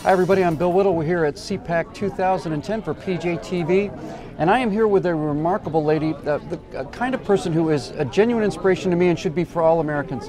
Hi everybody, I'm Bill Whittle. We're here at CPAC 2010 for PJTV, and I am here with a remarkable lady, the kind of person who is a genuine inspiration to me and should be for all Americans.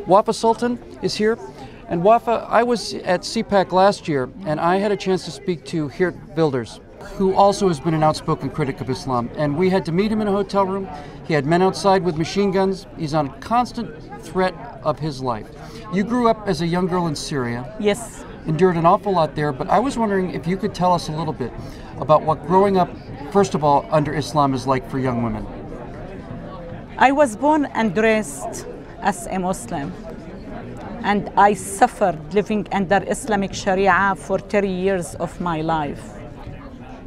Wafa Sultan is here, and Wafa, I was at CPAC last year, and I had a chance to speak to Geert Wilders, who also has been an outspoken critic of Islam, and we had to meet him in a hotel room. He had men outside with machine guns. He's on constant threat of his life. You grew up as a young girl in Syria. Yes. Endured an awful lot there, but I was wondering if you could tell us a little bit about what growing up, first of all, under Islam is like for young women. I was born and raised as a Muslim, and I suffered living under Islamic Sharia for 30 years of my life.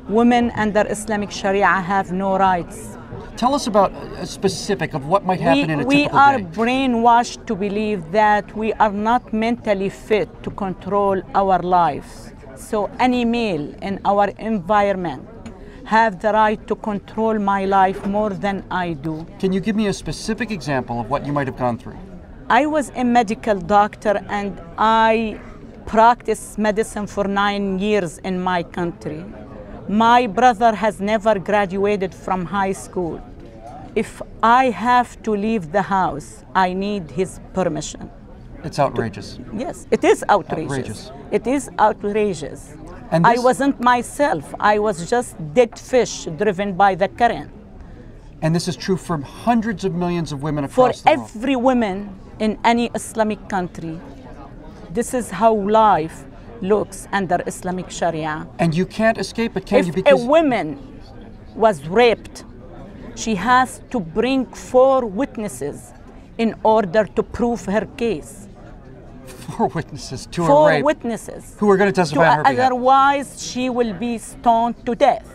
Women under Islamic Sharia have no rights. Tell us about a specific of what might happen in a typical day. We are brainwashed to believe that we are not mentally fit to control our lives. So any male in our environment have the right to control my life more than I do. Can you give me a specific example of what you might have gone through? I was a medical doctor and I practiced medicine for 9 years in my country. My brother has never graduated from high school. If I have to leave the house, I need his permission. It's outrageous. Yes, it is outrageous. It is outrageous. And I wasn't myself. I was just dead fish driven by the current. And this is true for hundreds of millions of women across the world. For every woman in any Islamic country, this is how life looks under Islamic Sharia. And you can't escape it, can you? Because if a woman was raped, she has to bring 4 witnesses in order to prove her case. 4 witnesses to a rape? 4 witnesses. Who are going to testify on her behalf. Otherwise, she will be stoned to death.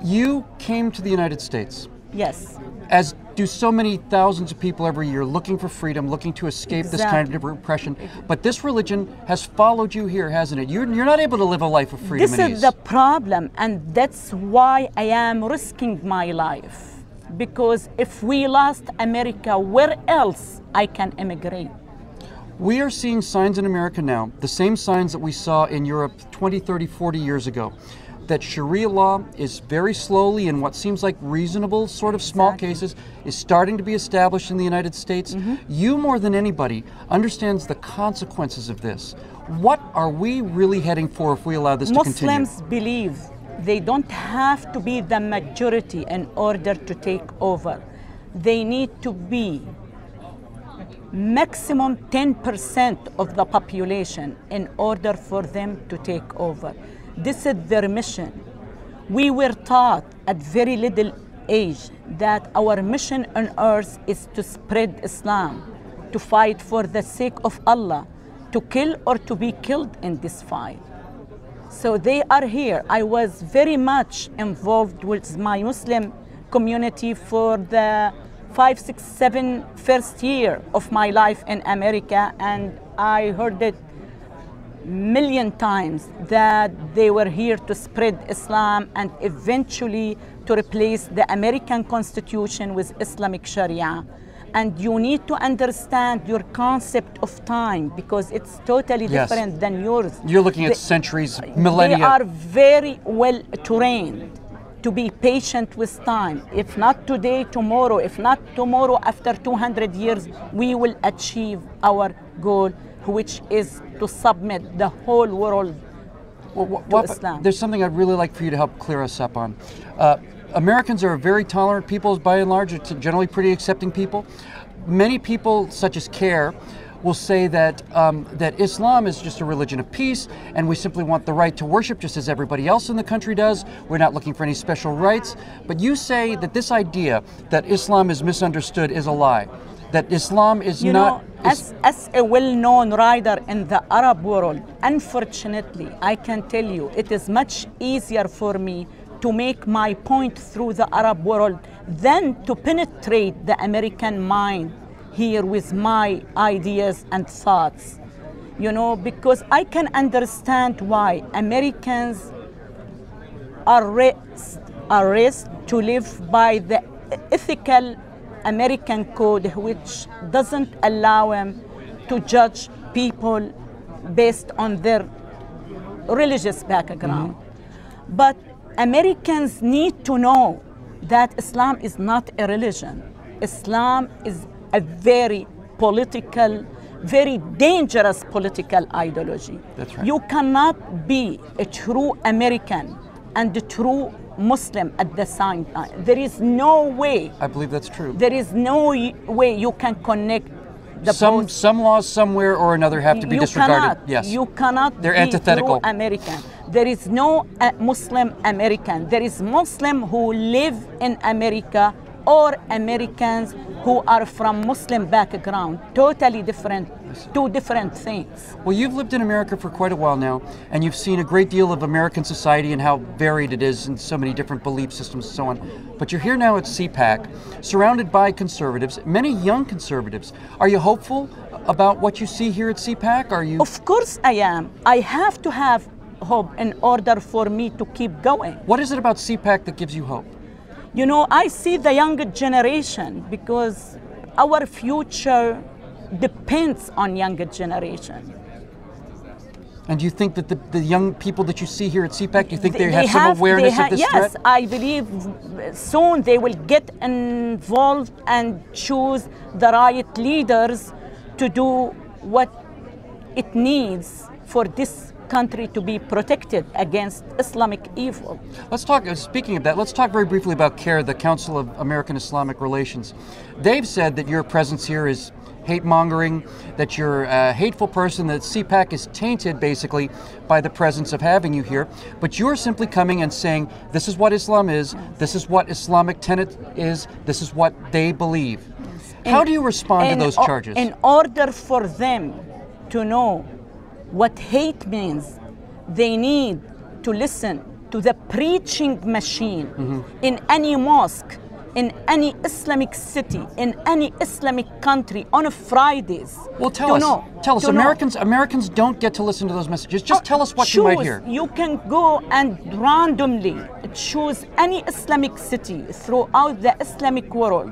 You came to the United States. Yes. As do so many thousands of people every year, looking for freedom, looking to escape this kind of repression. But this religion has followed you here, hasn't it? You're not able to live a life of freedom and ease. This is the problem, and that's why I am risking my life. Because if we lost America, where else I can immigrate? We are seeing signs in America now, the same signs that we saw in Europe 20, 30, 40 years ago, that Sharia law is very slowly, in what seems like reasonable sort of small cases, is starting to be established in the United States. You, more than anybody, understands the consequences of this. What are we really heading for if we allow this to continue? Muslims believe they don't have to be the majority in order to take over. They need to be maximum 10% of the population in order for them to take over. This is their mission. We were taught at very little age that our mission on earth is to spread Islam, to fight for the sake of Allah, to kill or to be killed in this fight. So they are here. I was very much involved with my Muslim community for the 5, 6, 7 first year of my life in America, and I heard it million times that they were here to spread Islam and eventually to replace the American Constitution with Islamic Sharia. And you need to understand your concept of time because it's totally different than yours. You're looking at centuries, millennia. They are very well trained to be patient with time. If not today, tomorrow. If not tomorrow, after 200 years, we will achieve our goal, which is to submit the whole world to Islam. There's something I'd really like for you to help clear us up on. Americans are very tolerant people, by and large. It's generally pretty accepting people. Many people, such as CARE, will say that that Islam is just a religion of peace, and we simply want the right to worship just as everybody else in the country does. We're not looking for any special rights. But you say that this idea that Islam is misunderstood is a lie. That Islam is not... As a well-known writer in the Arab world, unfortunately, I can tell you, it is much easier for me to make my point through the Arab world than to penetrate the American mind here with my ideas and thoughts. You know, because I can understand why Americans are raised to live by the ethical American code, which doesn't allow him to judge people based on their religious background. But Americans need to know that Islam is not a religion. Islam is a very political, very dangerous political ideology. That's right. You cannot be a true American and a true Muslim at the same time. There is no way. I believe that's true. There is no way you can connect the both. Some laws somewhere or another have to be disregarded. Yes. You cannot They're be antithetical. true American. There is no Muslim American. There is Muslim who live in America or Americans who are from Muslim background. Totally different, two different things. Well, you've lived in America for quite a while now, and you've seen a great deal of American society and how varied it is in so many different belief systems and so on. But you're here now at CPAC, surrounded by conservatives, many young conservatives. Are you hopeful about what you see here at CPAC? Are you? Of course I am. I have to have hope in order for me to keep going. What is it about CPAC that gives you hope? You know, I see the younger generation because our future depends on younger generation. And do you think that the young people that you see here at CPAC, do you think they have some awareness of this yes, threat? Yes, I believe soon they will get involved and choose the right leaders to do what it needs for this country to be protected against Islamic evil. Let's talk, speaking of that, let's talk very briefly about CARE, the Council of American Islamic Relations. They've said that your presence here is hate-mongering, that you're a hateful person, that CPAC is tainted basically by the presence of having you here, but you're simply coming and saying, this is what Islam is, this is what Islamic tenet is, this is what they believe. How do you respond to those charges? In order for them to know what hate means, they need to listen to the preaching machine in any mosque, in any Islamic city, in any Islamic country on Fridays. Well, tell us. Americans don't get to listen to those messages. Just tell us what you might hear. You can go and randomly choose any Islamic city throughout the Islamic world.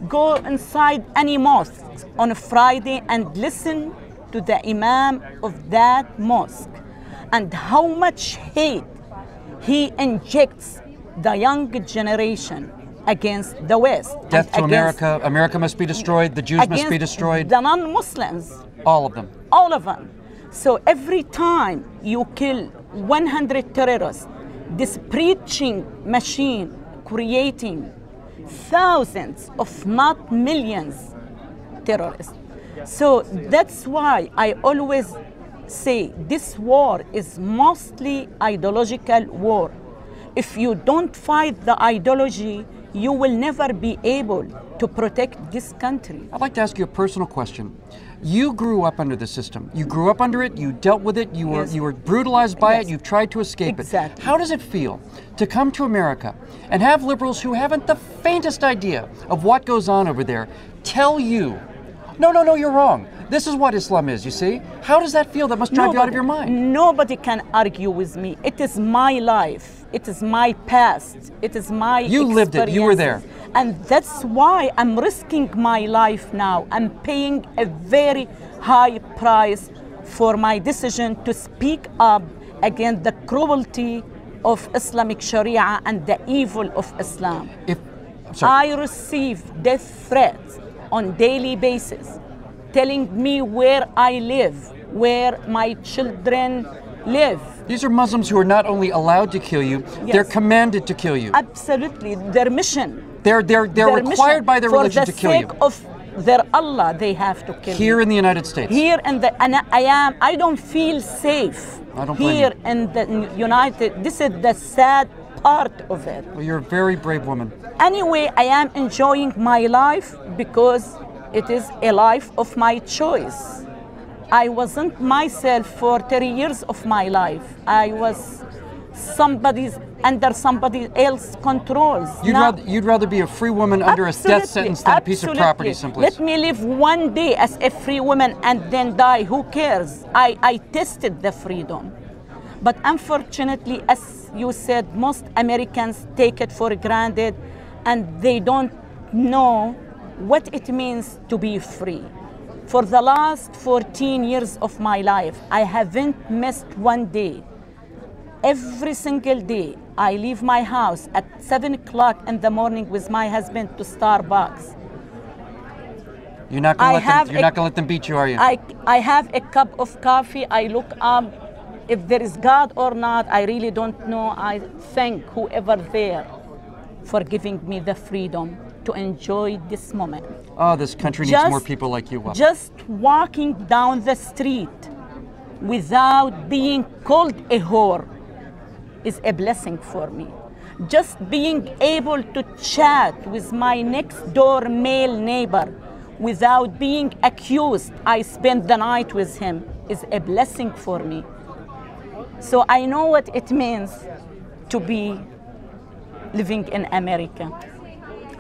Go inside any mosque on a Friday and listen to the imam of that mosque and how much hate he injects the young generation against the West. Death to America, America must be destroyed, the Jews must be destroyed. The non-Muslims. All of them. All of them. So every time you kill 100 terrorists, this preaching machine creating thousands of not millions terrorists. So that's why I always say this war is mostly ideological war. If you don't fight the ideology, you will never be able to protect this country. I'd like to ask you a personal question. You grew up under the system. You grew up under it, you dealt with it, you were brutalized by it, you've tried to escape it. How does it feel to come to America and have liberals who haven't the faintest idea of what goes on over there tell you, no, you're wrong. This is what Islam is, you see? How does that feel? That must drive you out of your mind. Nobody can argue with me. It is my life. It is my past. It is my You lived it. You were there. And that's why I'm risking my life now. I'm paying a very high price for my decision to speak up against the cruelty of Islamic Sharia and the evil of Islam. I receive death threats on daily basis, telling me where I live, where my children live. These are Muslims who are not only allowed to kill you, they're commanded to kill you. Absolutely, their mission. They're required by their religion to kill you. For the sake of their Allah, they have to kill Here in the United States. Here and I don't feel safe. I don't blame Here in the United, this is the sad part of it. Well, you're a very brave woman. Anyway, I am enjoying my life because it is a life of my choice. I wasn't myself for 30 years of my life. I was under somebody else's controls. You'd rather be a free woman under a death sentence than a piece of property, simply. Let me live one day as a free woman and then die. Who cares? I tested the freedom. But unfortunately, as you said, most Americans take it for granted and they don't know what it means to be free. For the last 14 years of my life, I haven't missed one day. Every single day, I leave my house at 7 o'clock in the morning with my husband to Starbucks. You're not going to let them beat you, are you? I have a cup of coffee. I look up. If there is God or not, I really don't know. I thank whoever there for giving me the freedom to enjoy this moment. Oh, this country needs more people like you, Wafa. Just walking down the street without being called a whore is a blessing for me. Just being able to chat with my next door male neighbor without being accused I spent the night with him is a blessing for me. So I know what it means to be living in America.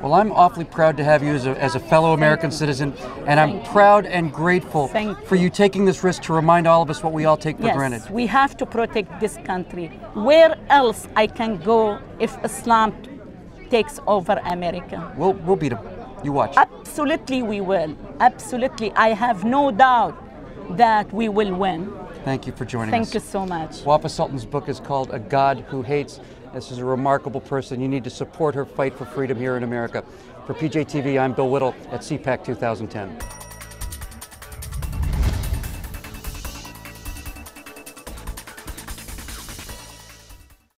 Well, I'm awfully proud to have you as a fellow American citizen, and I'm proud and grateful for you taking this risk to remind all of us what we all take for granted. Yes, we have to protect this country. Where else I can go if Islam takes over America? We'll beat them. You watch. Absolutely we will. Absolutely. I have no doubt that we will win. Thank you for joining us. Thank you so much. Wafa Sultan's book is called A God Who Hates. This is a remarkable person. You need to support her fight for freedom here in America. For PJTV, I'm Bill Whittle at CPAC 2010.